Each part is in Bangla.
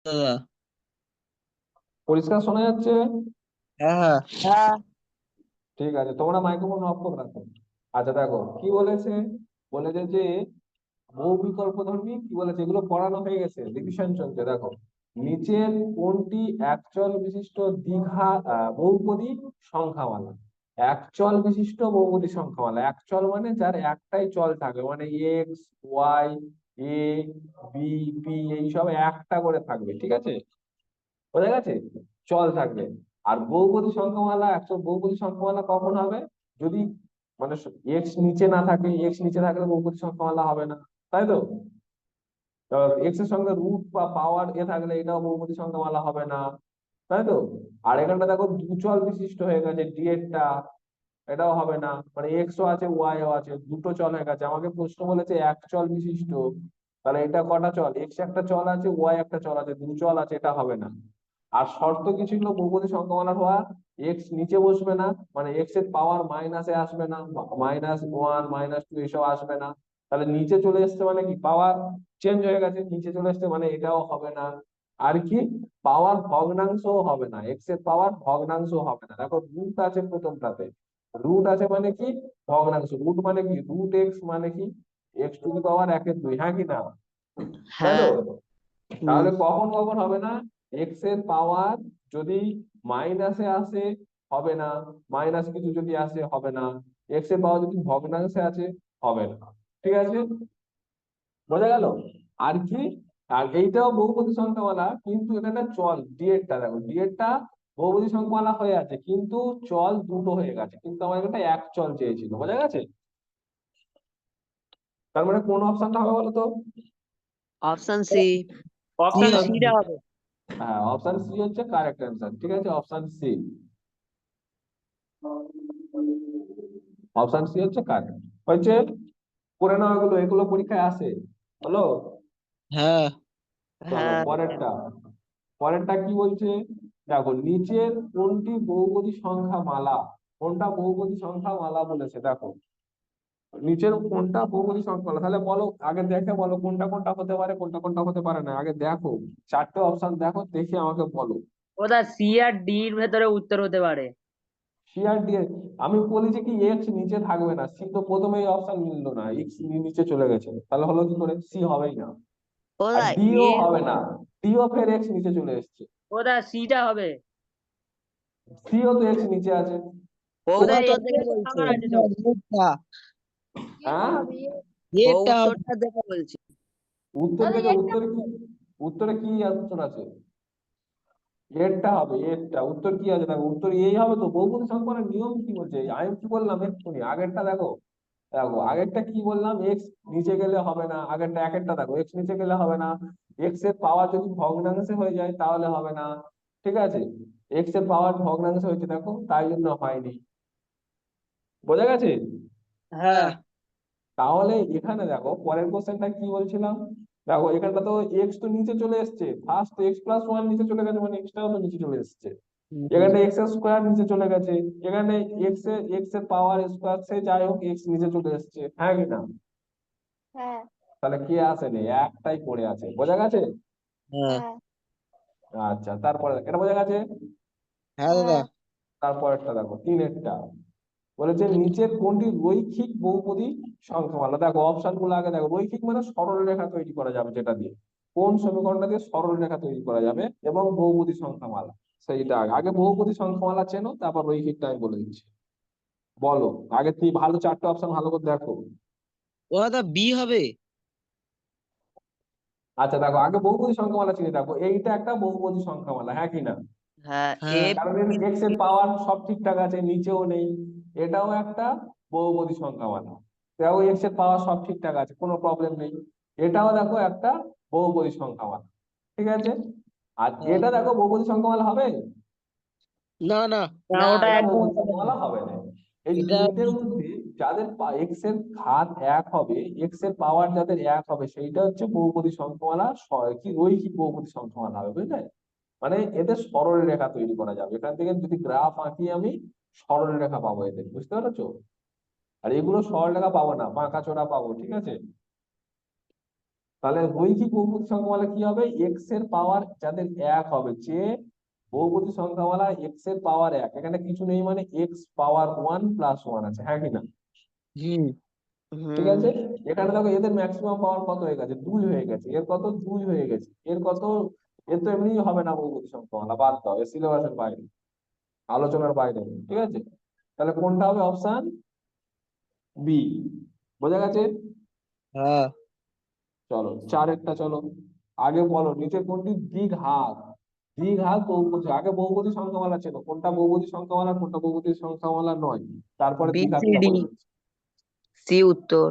দাদা। পরিষ্কার শোনা যাচ্ছে? হ্যাঁ, হ্যাঁ। ঠিক আছে, তোমরা মাইক্রোফোন অফ করে রাখো। আচ্ছা দেখো কি বলেছে। বলেছে যে বহু বিকল্পধর্মী কি বলেছে, এগুলো পড়ানো হয়ে গেছে, রিভিশন চলছে। দেখো নিচের কোনটি একচল বিশিষ্ট দ্বিঘা বহুপদী সংখ্যামালা। একচল বিশিষ্ট বহুপদী সংখ্যামালা, একচল মানে যার একটাই চল থাকবে, মানে x Y A B P এইসব একটা করে থাকবে, ঠিক আছে? বোঝা গেছে? চল থাকবে। আর বহুপদী সংখ্যামালা, একচল বহুপদী সংখ্যামালা কখন হবে? যদি মানে এক্স নিচে না থাকে, এক্স নিচে থাকলে বহুপদী সংখ্যামালা হবে না, তাই তো? এক্স এর সঙ্গে রুট বা পাওয়ার এ থাকলে এটাও বহুপদী সংখ্যামালা হবে না, তাই তো? আর এখানটা দেখো দুচল বিশিষ্ট হয়ে গেছে ডি এরটা, এটাও হবে না। মানে এক্স ও আছে ওয়াই ও আছে, দুটো চল হয়ে গেছে। আমাকে প্রশ্ন বলেছে এক চল বিশিষ্ট, তাহলে এটা কটা চল? এক্স একটা চল আছে, ওয়াই একটা চল আছে, দু চল আছে, এটা হবে না। আর শর্ত কি ছিল বহুপদী সংখ্যামালার হওয়া? এক্স নিচে বসবে না, মানে এক্স এর পাওয়ার মাইনাসে আসবে না, -1 -2 এসব আসবে না। তাহলে নিচে চলে এসছে মানে কি পাওয়ার চেঞ্জ হয়ে গেছে, নিচে চলে এসছে মানে এটাও হবে না। আর কি, পাওয়ার ভগ্নাংশও হবে না, এক্স এর পাওয়ার ভগ্নাংশ হবে না। দেখো রুট আছে প্রথমটাতে, রুট আছে মানে কি ভগ্নাংশ, রুট মানে কি রুট এক্স মানে কি এক্স টু দি পাওয়ার 1/2, হ্যাঁ কি না? তাই তো? হ্যাঁ। হুম। তাহলে কখন কখন হবে না? এক্স এর পাওয়ার যদি মাইনাসে আসে হবে না, মাইনাস কিছু যদি আসে হবে না, এক্স এর পাওয়ার যদি ভগ্নাংশে আছে হবে না, ঠিক আছে? বোঝা গেল? আর কি, আর এইটাও বহুপদী সংখ্যামালা, কিন্তু এখানে চল ডিএডটা দেখো, ডিএডটা বহুপদী সংখ্যামালা হয়ে আছে কিন্তু চল দুটো হয়ে গেছে, কিন্তু আমার এখানে এক চল চেয়েছিল। বোঝা গেছে? তার মানে কোন অপশনটা হবে বলো তো? Option C. সি অপশন হবে। সিটা হবে। হ্যাঁ, অপশন সি হচ্ছে কারেক্ট অ্যান্সার, ঠিক আছে? অপশন সি, অপশন সি হচ্ছে কারেক্ট। হয়েছে? করে নাও এগুলো, এগুলো পরীক্ষায় আসে। হলো? হ্যাঁ, চলো হ্যাঁ। পরেরটা। পরেরটা কি বলছে? দেখো নিচের কোনটি বহুপদী সংখ্যা মালা, কোনটা বহুপদী সংখ্যা মালা বলেছে দেখো। নিচের কোনটা বহুপদী সংখ্যা মালা, তাহলে বলো আগে, দেখে বলো কোনটা কোনটা হতে পারে, কোনটা কোনটা হতে পারে না। আগে দেখো, চারটে অপশন দেখো, দেখে আমাকে বলো। ওটা সি আর ডি এর ভেতরে উত্তর হতে পারে। সি আর ডি আমি বলি যে কি এক্স নিচে থাকবে না, সি তো প্রথমেই অপশন মিললো না, এক্স নিচে চলে গেছে, তাহলে হলো কি করে? সি হবেই না। আর ওটা ডিও এ। হবে না, ডিও ফের এক্স নিচে চলে এসছে। ওটা সিটা হবে। সিও তো এক্স নিচে আছে। ওটা বহুত্তর এর থেকে থেকে বলছে ফাঁকা আছে সব। এটা হ্যাঁ, এটা হবে। বহুত্তরটা দেখে বলছি। উত্তর থেকে উত্তরে কি, উত্তরে কি উত্তর আছে? এরটা হবে, এরটা উত্তর কি আছে দেখো, উত্তর এই হবে তো। বহুপদী সংখ্যার নিয়ম কি বলছে, আমি কি বললাম এক্ষুনি আগেরটা দেখো। দেখো আগেরটা কি বললাম, এক্স নিচে গেলে হবে না, আগেরটা একেরটা দেখো, এক্স নিচে গেলে হবে না, এক্স এর পাওয়ার যদি ভগ্নাংশে হয়ে যায় তাহলে হবে না, ঠিক আছে? এক্স এর পাওয়ার ভগ্নাংশে হয়েছে দেখো, তাই জন্য হয়নি। বোঝা গেছে? হ্যাঁ। তাহলে এখানে দেখো পরের কোশ্চেনটা কি বলছিলাম। দেখো এখানটা তো এক্স তো নিচে চলে এসেছে, ফার্স্ট x+1 নিচে চলে গেছে, মানে এক্সটাও তো নিচে চলে এসেছে। এখানে এক্স এর স্কোয়ার নিচে চলে গেছে, এখানে এক্স এর পাওয়ার স্কোয়ার, সে যাই হোক এক্স নিচে চলে এসেছে, হ্যাঁ কি না? হ্যাঁ। তাহলে কে আসেনি, একটাই পড়ে আছে। বোঝা গেছে? হ্যাঁ। হ্যাঁ। আচ্ছা, তারপরে এটা বোঝা গেছে। হ্যাঁ দাদা। হ্যাঁ। তারপরেরটা দেখো, তিনেরটা বলেছে নিচের কোনটি রৈখিক বহুপদী সংখ্যামালা। দেখো অপশন গুলো আগে দেখো, রৈখিক মানে সরল রেখা তৈরি করা যাবে, যেটা দিয়ে কোন সমীকরণটা দিয়ে সরল রেখা তৈরি করা যাবে, এবং বহুপদী সংখ্যামালা সেইটা আগে। আগে বহুপদী সংখ্যামালা চেনো, তারপর রৈখিকটা আমি বলে দিচ্ছি। বলো আগে, তুই ভালো চারটে অপশন ভালো করে দেখো। ওটা বি হবে। আচ্ছা দেখো, আগে বহুপদী সংখ্যামালা চিনে দেখো, এইটা একটা বহুপদী সংখ্যামালা, হ্যাঁ কি না? হ্যাঁ। এ হ্যাঁ। কারণ এর এক্স এর পাওয়ার সব ঠিকঠাক আছে, নিচেও নেই। এটাও একটা বহুপদী সংখ্যামালা, দেখো এক্স এর পাওয়ার সব ঠিকঠাক আছে, কোনো প্রবলেম নেই। এটাও দেখো একটা বহুপদী সংখ্যামালা, ঠিক আছে? আর হ্যাঁ। এটা দেখো বহুপদী সংখ্যামালা হবে? না না। না, না, ওটা এটা একদম বহুপদী হবে না। সংখ্যামালা হবে না। এই এটা তিনটের মধ্যে যাদের এক্স এর ঘাত এক হবে, এক্স এর পাওয়ার যাদের এক হবে, সেইটা হচ্ছে বহুপদী সংখ্যামালা, কি রৈখিক বহুপদী সংখ্যামালা হবে, বুঝলে? মানে এদের সরল রেখা তৈরি করা যাবে, এখান থেকে যদি গ্রাফ আঁকি আমি সরল রেখা পাবো এদের, বুঝতে পেরেছো? আর এগুলো সরল রেখা পাবো না, বাঁকা চোরা পাবো, ঠিক আছে? তাহলে রৈখিক বহুপদী সংখ্যামালা কি হবে? এক্স এর পাওয়ার যাদের 1 হবে, যে বহুপদী সংখ্যামালা এক্স এর পাওয়ার 1, এখানে কিছু নেই মানে এক্স পাওয়ার 1 প্লাস 1 আছে, হ্যাঁ কি না? হুম ঠিক আছে, এখানে দেখো এদের ম্যাক্সিমাম পাওয়ার কত হয়ে গেছে? 2 হয়ে গেছে। এর কত? 2 হয়ে গেছে। এর কত? এর তো এমনি হবে না বহুপদী সংখ্যামালা, বাদ দাও, এর সিলেবাসের বাইরে, আলোচনার বাইরে। ঠিক আছে, তাহলে কোনটা হবে? Option B. বোঝা গেছে? হ্যাঁ চলো চারেরটা, চলো আগে বলো নিচে কোনটি দ্বিঘাত? দ্বিঘাত বহুপদী, আগে বহুপদী সংখ্যামালা ছিল, কোনটা বহুপদী সংখ্যামালা কোনটা বহুপদী সংখ্যামালা নয়, তারপরে দ্বিঘাতটা বিসিডি বলে দিচ্ছি। সি উত্তর,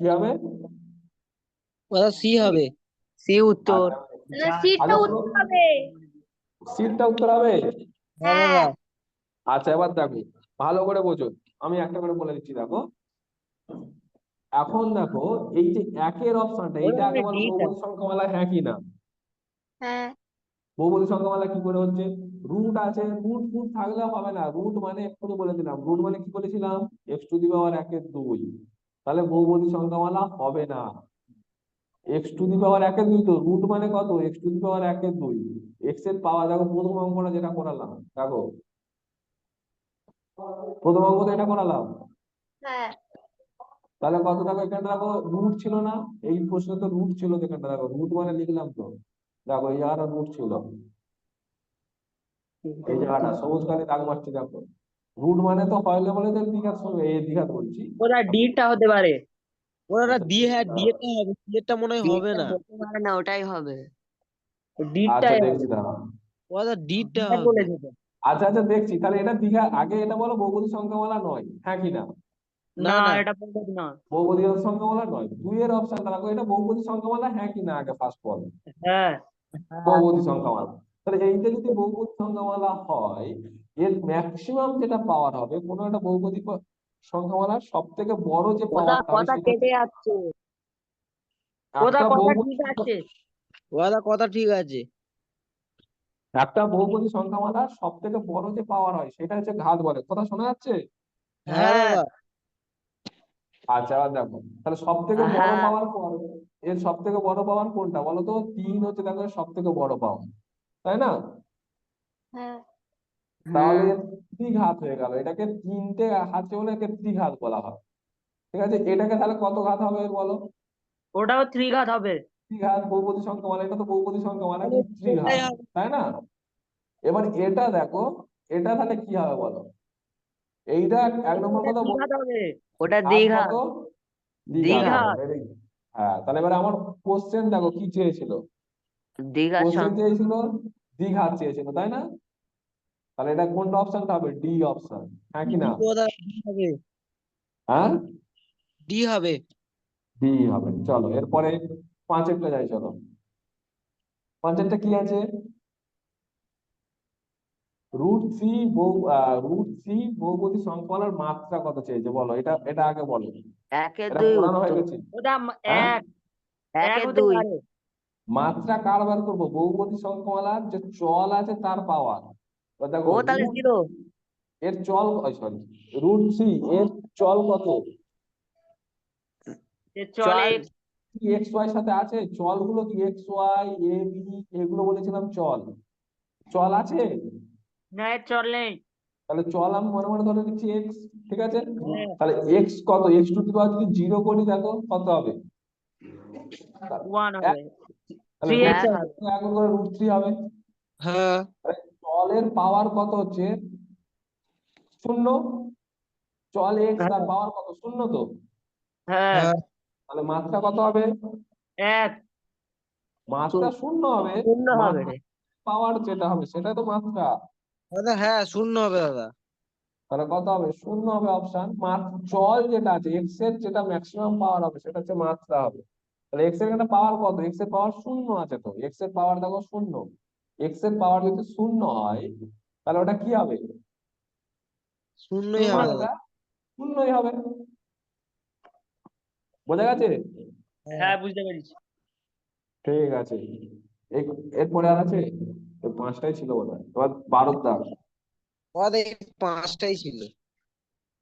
কি হবে? ওটা সি হবে। সি উত্তর। আচ্ছা, সিটটা আগে উত্তর হবে। সিটটা উত্তর হবে। হ্যাঁ হ্যাঁ দাদা। আচ্ছা এবার দেখো, ভালো করে বোঝো, আমি একটা করে বলে দিচ্ছি। দেখো এখন দেখো, এই যে একের অপশনটা, ওটা এইটা আগে হবে বলো ডিটা। বহুপদী সংখ্যামালা হ্যাঁ কি না? হ্যাঁ বহুপদী সংখ্যামালা কি করে হচ্ছে? রুট আছে, রুট ফুট থাকলে হবে না। রুট মানে এক্ষুনি বলে দিলাম, রুট মানে কি বলেছিলাম? এক্স টু দি পাওয়ার 1/2। তাহলে বহুপদী সংখ্যামালা হবে না। এক্স টু দি পাওয়ার 1/2, তো রুট মানে কত? X to the power 1/2। X এর পাওয়ার, দেখো প্রথম অঙ্কটা যেটা করালাম, দেখো প্রথম অঙ্কটা এটা করালাম, হ্যাঁ তাহলে কত? দেখো এখানে দেখো রুট ছিল না, এই প্রশ্নে তো রুট ছিল, এখানটা দেখো রুট মানে লিখলাম তো, দেখো এই জায়গাটা রুট ছিল, এই জায়গাটা সবুজ কালি দাগ মারছি, দেখো রুট মানে তো হয়লে বলে তো দ্বিঘাত সঙ্গে, এই দ্বিঘাত বলছি। ওটা ডিটা হতে পারে। ওটা আচ্ছা, ডি, হ্যাঁ ডি এরটা হবে, সি এরটা মনে হয় হবে ডিটা না। হতে পারে না, ওটাই হবে। আচ্ছা ডিটাই দেখছি হবে, দাঁড়াও। ওটা ডিটা ডিটা হবে। বলেছে তো। আচ্ছা আচ্ছা দেখছি, তাহলে এটা দীঘা, আগে এটা বলো বহুপদী সংখ্যামালা নয়, হ্যাঁ কি না? না না না। এটা বলবে না। বহুপদী সংখ্যামালা নয়। দুইয়ের অপশন দেখো, এটা বহুপদী সংখ্যামালা হ্যাঁ কি না, আগে ফার্স্ট বল। হ্যাঁ বহুপদী সংখ্যামালা, তাহলে এইটা যদি বহুপদী সংখ্যামালা হয়, এর ম্যাক্সিমাম যেটা পাওয়ার হবে কোনো একটা বহুপদী সংখ্যামালার, সব থেকে বড় যে ওটা পাওয়ারটা হবে কথা সেটা কেটে যাচ্ছে, ওটা একটা কথা বহুপদী, ঠিক আছে। ওটা কথা ঠিক আছে। একটা বহুপদী সংখ্যামালার সব থেকে বড় যে পাওয়ার হয় সেটা হচ্ছে ঘাত বলে। কথা শোনা যাচ্ছে? হ্যাঁ হ্যাঁ দাদা। আচ্ছা এবার দেখো, তাহলে সব থেকে বড় হ্যাঁ পাওয়ার কোন, এর সব থেকে বড় পাওয়ার কোনটা বলো তো? 3 হচ্ছে দেখো সব থেকে বড় পাওয়ার, তাই না? হ্যাঁ তাহলে হুম। এর ত্রিঘাত হয়ে গেল, এটাকে তিনটে হাতে বলে একে ত্রিঘাত বলা হয়। ঠিক আছে, এটাকে তাহলে কত ঘাত হবে এর বলো? ওটাও ত্রিঘাত হবে। ত্রিঘাত বহুপদী সংখ্যা মানে, এটা তো বহুপদী সংখ্যা মানে তাহলে কিন্তু ত্রিঘাত, ওটাই হবে। তাই না? এবার এটা দেখো, এটা তাহলে কি হবে বলো? এইটা এক নম্বর ওটা কথা দ্বিঘাত হবে, ওটা আর কত? দ্বিঘাত। দ্বিঘাত হবে, দ্বিঘাত। very good। হ্যাঁ, তাহলে এবার আমার কোশ্চেন দেখো কি চেয়েছিল? দ্বিঘাত কোশ্চেন চেয়েছিল দ্বিঘাত চেয়েছিল, তাই না? তাহলে এটা কোনটা অপশনটা হবে? ডি অপশন, হ্যাঁ কি না? ওটা ডি হবে। হ্যাঁ, ডি হবে। ডি হবে। চলো এরপরে পাঁচেরটা যাই, চলো পাঁচেরটা কি আছে? √3 বহুপদী সংখ্যামালার মাত্রা কত চেয়েছে বলো? এটা এটা আগে বলো, 1/2 পড়ানো হয়ে উত্তর। গেছে। ওটা হ্যাঁ, এক, এক হতে 1/2। মাত্রা কার বার করবো? বহুপদী সংখ্যামালার যে চল আছে তার পাওয়ার। দেখো ও তাহলে রুট, 0। এর চল, সরি, √3 এর চল কত? চলে এক্স ওয়াই সাথে আছে, চলগুলো কি এক্স ওয়াই এ বি, এগুলো বলেছিলাম চল, চল আছে। নাই, চল নেই। তাহলে চল আমি মনে মনে ধরে নিচ্ছি এক্স, ঠিক আছে? হ্যাঁ তাহলে এক্স কত? এক্স টু দি পাওয়ার যদি 0 করি, দেখো কত হবে? 1 হবে, তাহলে 3x √3 হবে। আগে করে √3 হবে। হ্যাঁ তাহলে চলের পাওয়ার কত হচ্ছে? 0। চল এক্স, তার হ্যাঁ পাওয়ার কত? 0 তো। হ্যাঁ হ্যাঁ। তাহলে মাত্রা কত হবে? 1 মাত্রা 0 হবে। 0 হবে রে। পাওয়ার যেটা হবে সেটা তো মাত্রা। দাদা হ্যাঁ শূন্য হবে দাদা। তাহলে কত হবে? 0 হবে অপশন। চল যেটা আছে এক্স এর, যেটা ম্যাক্সিমাম পাওয়ার হবে সেটা হচ্ছে মাত্রা হবে। তাহলে এক্স এর এখানে পাওয়ার কত? এক্স এর পাওয়ার 0 আছে, তো এক্স এর পাওয়ার দেখো 0। এক্স এর পাওয়ার যদি 0 হয় তাহলে ওটা কি হবে? শূন্যই হবে দাদা। মাত্রা 0ই হবে। বোঝা গেছে? হ্যাঁ। হ্যাঁ বুঝতে পেরেছি। ঠিক আছে, এরপরে আর আছে? এই পাঁচটাই ছিল বোধ হয়। এবার 12 দাগ। আমাদের এই পাঁচটাই ছিল।